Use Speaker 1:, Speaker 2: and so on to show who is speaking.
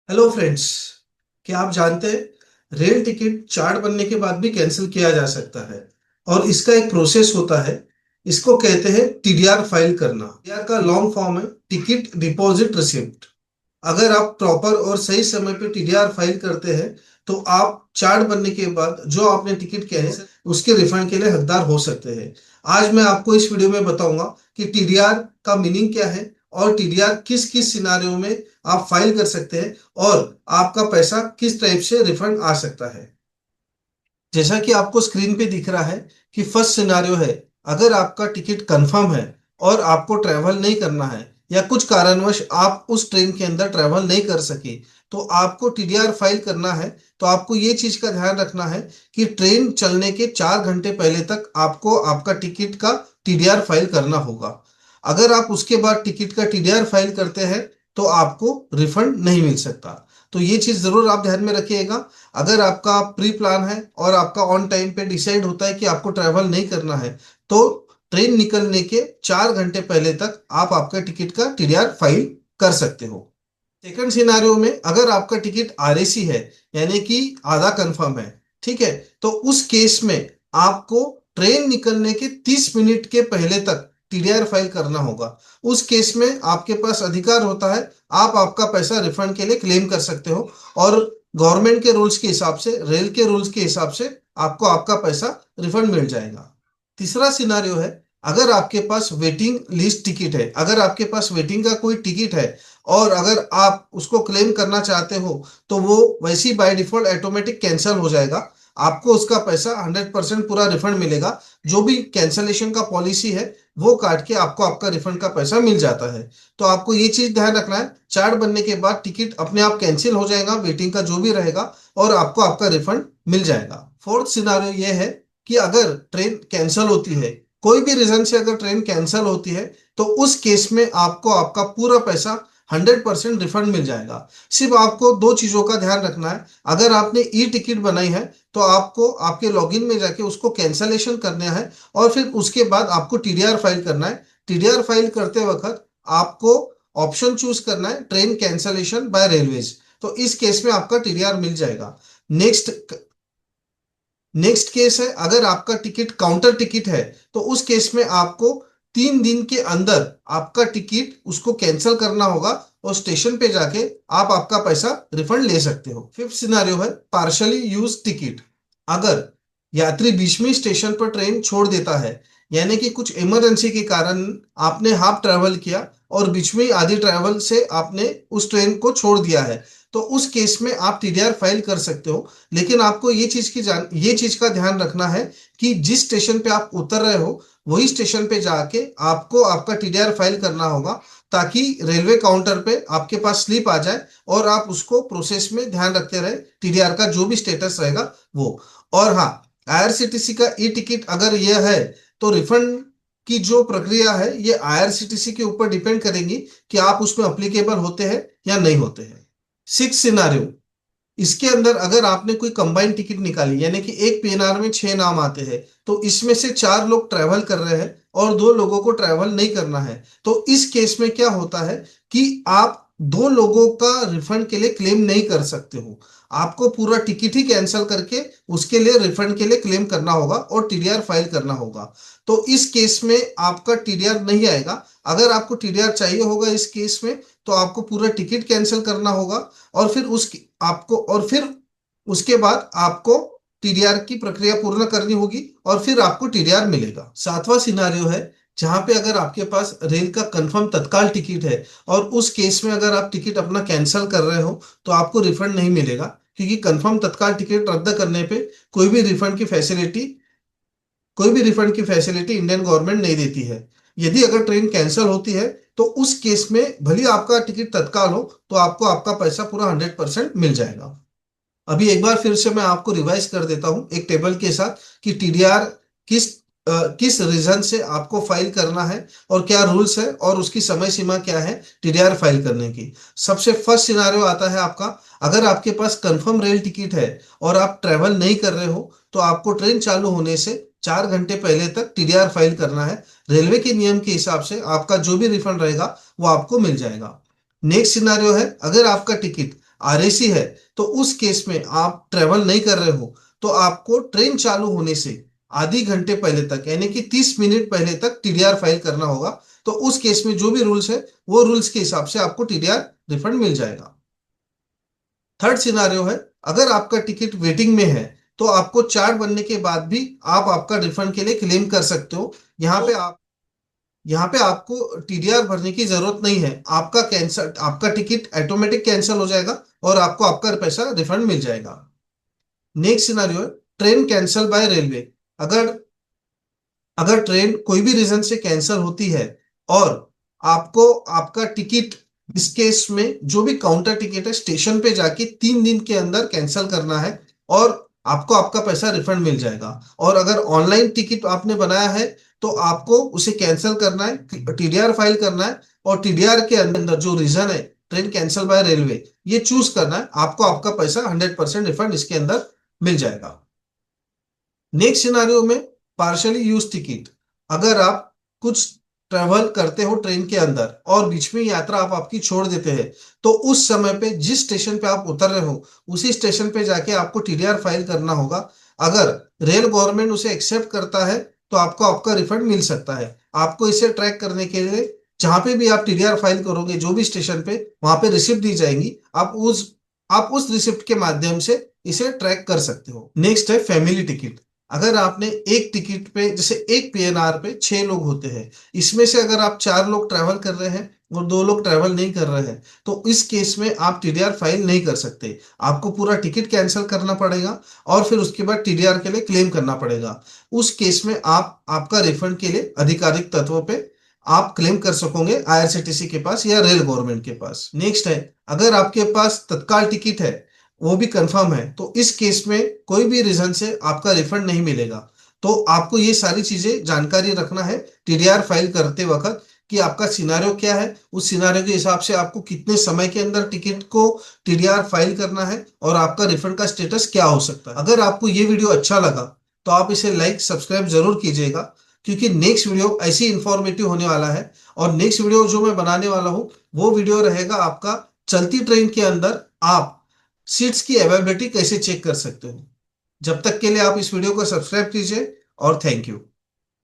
Speaker 1: Hello friends. क्या आप जानते हैं रेल टिकट चार्ट बनने के बाद भी कैंसिल किया जा सकता है और इसका एक प्रोसेस होता है। इसको कहते हैं टीडीआर फाइल करना। टीडीआर का लॉन्ग फॉर्म है टिकट डिपॉजिट रिसिप्ट। अगर आप प्रॉपर और सही समय पे टीडीआर फाइल करते हैं तो आप चार्ट बनने के बाद जो आपने टिकट किया है उसके रिफंड के लिए हकदार हो सकते हैं। आज मैं आपको इस वीडियो में बताऊंगा कि टीडीआर का मीनिंग क्या है और टीडीआर किस किस सिनारियों में आप फाइल कर सकते हैं और आपका पैसा किस टाइप से रिफंड आ सकता है। जैसा कि आपको स्क्रीन पे दिख रहा है कि फर्स्ट सिनारियो है, अगर आपका टिकट कंफर्म है और आपको ट्रैवल नहीं करना है या कुछ कारणवश आप उस ट्रेन के अंदर ट्रैवल नहीं कर सके तो आपको टीडीआर फाइल करना है। तो आपको ये चीज का ध्यान रखना है कि ट्रेन चलने के 4 घंटे पहले तक आपको आपका टिकट का टीडीआर फाइल करना होगा। अगर आप उसके बाद टिकट का टीडीआर फाइल करते हैं तो आपको रिफंड नहीं मिल सकता। तो ये चीज जरूर आप ध्यान में रखिएगा। अगर आपका प्री प्लान है और आपका ऑन टाइम पे डिसाइड होता है कि आपको ट्रैवल नहीं करना है तो ट्रेन निकलने के 4 घंटे पहले तक आप आपका टिकट का टीडीआर फाइल कर सकते हो। सेकंड सिनारियो में अगर आपका टिकट आरएसी है यानी कि आधा कंफर्म है, ठीक है, तो उस केस में आपको ट्रेन निकलने के 30 मिनट के पहले तक टीडीआर फाइल करना होगा। उस केस में आपके पास अधिकार होता है, आप आपका पैसा रिफंड के लिए क्लेम कर सकते हो और गवर्नमेंट के रूल्स के हिसाब से, रेल के रूल्स के हिसाब से आपको आपका पैसा रिफंड मिल जाएगा। तीसरा सिनारियो है, अगर आपके पास वेटिंग लिस्ट टिकट है, अगर आपके पास वेटिंग का कोई टिकट है और अगर आप उसको क्लेम करना चाहते हो तो वो वैसे ही बाय डिफॉल्ट ऑटोमेटिक कैंसिल हो जाएगा। आपको उसका पैसा 100% पूरा रिफंड मिलेगा। जो भी कैंसलेशन का पॉलिसी है वो काट के आपको आपका रिफंड का पैसा मिल जाता है। तो आपको ये चीज ध्यान रखना है, चार्ट बनने के बाद टिकट अपने आप कैंसिल हो जाएगा, वेटिंग का जो भी रहेगा, और आपको आपका रिफंड मिल जाएगा। फोर्थ सिनारियो ये है कि अगर ट्रेन कैंसिल होती है, कोई भी रीजन से अगर ट्रेन कैंसिल होती है तो उस केस में आपको आपका पूरा पैसा 100% रिफंड मिल जाएगा। सिर्फ आपको दो चीजों का ध्यान रखना है। अगर आपने ई टिकट बनाई है तो आपको आपके लॉगिन में जाके उसको कैंसलेशन करना है और फिर उसके बाद आपको टीडीआर फाइल करना है। टीडीआर फाइल करते वक्त आपको ऑप्शन चूज करना है ट्रेन कैंसलेशन बाय रेलवेज। तो इस केस में आपका टीडीआर मिल जाएगा। नेक्स्ट नेक्स्ट केस है, अगर आपका टिकट काउंटर टिकट है तो उस केस में आपको 3 दिन के अंदर आपका टिकट उसको कैंसिल करना होगा और स्टेशन पे जाके आप आपका पैसा रिफंड ले सकते हो। फिफ्थ सिनारियो है पार्शली यूज टिकट। अगर यात्री बीच में स्टेशन पर ट्रेन छोड़ देता है, यानी कि कुछ इमरजेंसी के कारण आपने हाफ ट्रैवल किया और बीच में ही आधी ट्रैवल से आपने उस ट्रेन को छोड़ दिया है, तो उस केस में आप टीडीआर फाइल कर सकते हो। लेकिन आपको ये चीज का ध्यान रखना है कि जिस स्टेशन पे आप उतर रहे हो वही स्टेशन पे जाके आपको आपका टीडीआर फाइल करना होगा, ताकि रेलवे काउंटर पे आपके पास स्लिप आ जाए और आप उसको प्रोसेस में ध्यान रखते रहे, टीडीआर का जो भी स्टेटस रहेगा वो। और हाँ, आईआरसीटीसी का ई टिकट अगर यह है तो रिफंड की जो प्रक्रिया है ये आईआरसीटीसी के ऊपर डिपेंड करेगी कि आप उसमें अप्लीकेबल होते हैं या नहीं होते हैं। सिक्स सिनारियो, इसके अंदर अगर आपने कोई कंबाइन टिकट निकाली यानी कि एक पीएनआर में 6 नाम आते हैं तो इसमें से 4 लोग ट्रैवल कर रहे हैं और 2 लोगों को ट्रैवल नहीं करना है, तो इस केस में क्या होता है कि आप 2 लोगों का रिफंड के लिए क्लेम नहीं कर सकते हो। आपको पूरा टिकट ही कैंसिल करके उसके लिए रिफंड के लिए क्लेम करना होगा और टीडीआर फाइल करना होगा। तो इस केस में आपका टीडीआर नहीं आएगा। अगर आपको टीडीआर चाहिए होगा इस केस में तो आपको पूरा टिकट कैंसिल करना होगा और फिर उसके बाद आपको टीडीआर की प्रक्रिया पूर्ण करनी होगी और फिर आपको टीडीआर मिलेगा। सातवां सिनारियो है जहां पे अगर आपके पास रेल का कंफर्म तत्काल टिकट है और उस केस में अगर आप टिकट अपना कैंसिल कर रहे हो तो आपको रिफंड नहीं मिलेगा, क्योंकि कंफर्म तत्काल टिकट रद्द करने पे कोई भी रिफंड की फैसिलिटी कोई भी रिफंड की फैसिलिटी इंडियन गवर्नमेंट नहीं देती है। यदि अगर ट्रेन कैंसिल होती है तो उस केस में भले आपका टिकट तत्काल हो तो आपको आपका पैसा पूरा 100% मिल जाएगा। अभी एक बार फिर से मैं आपको रिवाइज कर देता हूं एक टेबल के साथ कि टीडीआर किस किस रीजन से आपको फाइल करना है और क्या रूल्स है और उसकी समय सीमा क्या है टीडीआर फाइल करने की। सबसे फर्स्ट सिनारियो आता है आपका, अगर आपके पास कंफर्म रेल टिकट है और आप ट्रेवल नहीं कर रहे हो तो आपको ट्रेन चालू होने से 4 घंटे पहले तक टीडीआर फाइल करना है। रेलवे के नियम के हिसाब से आपका जो भी रिफंड रहेगा वो आपको मिल जाएगा। नेक्स्ट सिनारियो है, अगर आपका टिकट आरएसी है, तो उस केस में आप ट्रेवल नहीं कर रहे हो तो आपको ट्रेन चालू होने से आधी घंटे पहले तक यानी कि 30 मिनट पहले तक टीडीआर फाइल करना होगा। तो उस केस में जो भी रूल्स है वो रूल्स के हिसाब से आपको टीडीआर रिफंड मिल जाएगा। थर्ड सिनारियो है, अगर आपका टिकट वेटिंग में है तो आपको चार्ट बनने के बाद भी आप आपका रिफंड के लिए क्लेम कर सकते हो। यहाँ पे आपको टीडीआर भरने की जरूरत नहीं है, आपका टिकट ऑटोमेटिक कैंसिल हो जाएगा और आपको आपका पैसा रिफंड मिल जाएगा। नेक्स्ट सिनारियो है, ट्रेन कैंसिल बाय रेलवे। अगर अगर ट्रेन कोई भी रीजन से कैंसिल होती है और आपको आपका टिकट, इस केस में जो भी काउंटर टिकट है स्टेशन पे जाके 3 दिन के अंदर कैंसिल करना है और आपको आपका पैसा रिफंड मिल जाएगा। और अगर ऑनलाइन टिकट आपने बनाया है तो आपको उसे कैंसिल करना है, टीडीआर फाइल करना है और टीडीआर के अंदर जो रीजन है ट्रेन कैंसिल बाय रेलवे ये चूज करना है, आपको आपका पैसा 100% रिफंड इसके अंदर मिल जाएगा। नेक्स्ट सिनारियो में पार्शली यूज टिकट। अगर आप कुछ ट्रेवल करते हो ट्रेन के अंदर और बीच में यात्रा आप आपकी छोड़ देते हैं तो उस समय पे जिस स्टेशन पे आप उतर रहे हो उसी स्टेशन पे जाके आपको टीडीआर फाइल करना होगा। अगर रेल गवर्नमेंट उसे एक्सेप्ट करता है तो आपको आपका रिफंड मिल सकता है। आपको इसे ट्रैक करने के लिए जहां पे भी आप टीडीआर फाइल करोगे जो भी स्टेशन पे वहां पे रिसिप्ट दी जाएंगी, आप उस रिसिप्ट के माध्यम से इसे ट्रैक कर सकते हो। नेक्स्ट है फैमिली टिकट। अगर आपने एक टिकट पे जैसे एक पीएनआर पे 6 लोग होते हैं, इसमें से अगर आप 4 लोग ट्रैवल कर रहे हैं और 2 लोग ट्रैवल नहीं कर रहे हैं तो इस केस में आप टीडीआर फाइल नहीं कर सकते। आपको पूरा टिकट कैंसिल करना पड़ेगा और फिर उसके बाद टीडीआर के लिए क्लेम करना पड़ेगा। उस केस में आप आपका रिफंड के लिए आधिकारिक तत्वों पे आप क्लेम कर सकोगे आईआरसीटीसी के पास या रेल गवर्नमेंट के पास। नेक्स्ट है, अगर आपके पास तत्काल टिकट है वो भी कंफर्म है तो इस केस में कोई भी रीजन से आपका रिफंड नहीं मिलेगा। तो आपको ये सारी चीजें जानकारी रखना है टीडीआर फाइल करते वक्त कि आपका सिनारियो क्या है, उस सिनारियो के हिसाब से आपको कितने समय के अंदर टिकट को टीडीआर फाइल करना है और आपका रिफंड का स्टेटस क्या हो सकता है। अगर आपको ये वीडियो अच्छा लगा तो आप इसे लाइक सब्सक्राइब जरूर कीजिएगा, क्योंकि नेक्स्ट वीडियो ऐसी इंफॉर्मेटिव होने वाला है। और नेक्स्ट वीडियो जो मैं बनाने वाला हूं वो वीडियो रहेगा आपका चलती ट्रेन के अंदर आप सीट्स की अवेलेबिलिटी कैसे चेक कर सकते हो। जब तक के लिए आप इस वीडियो को सब्सक्राइब कीजिए और थैंक यू।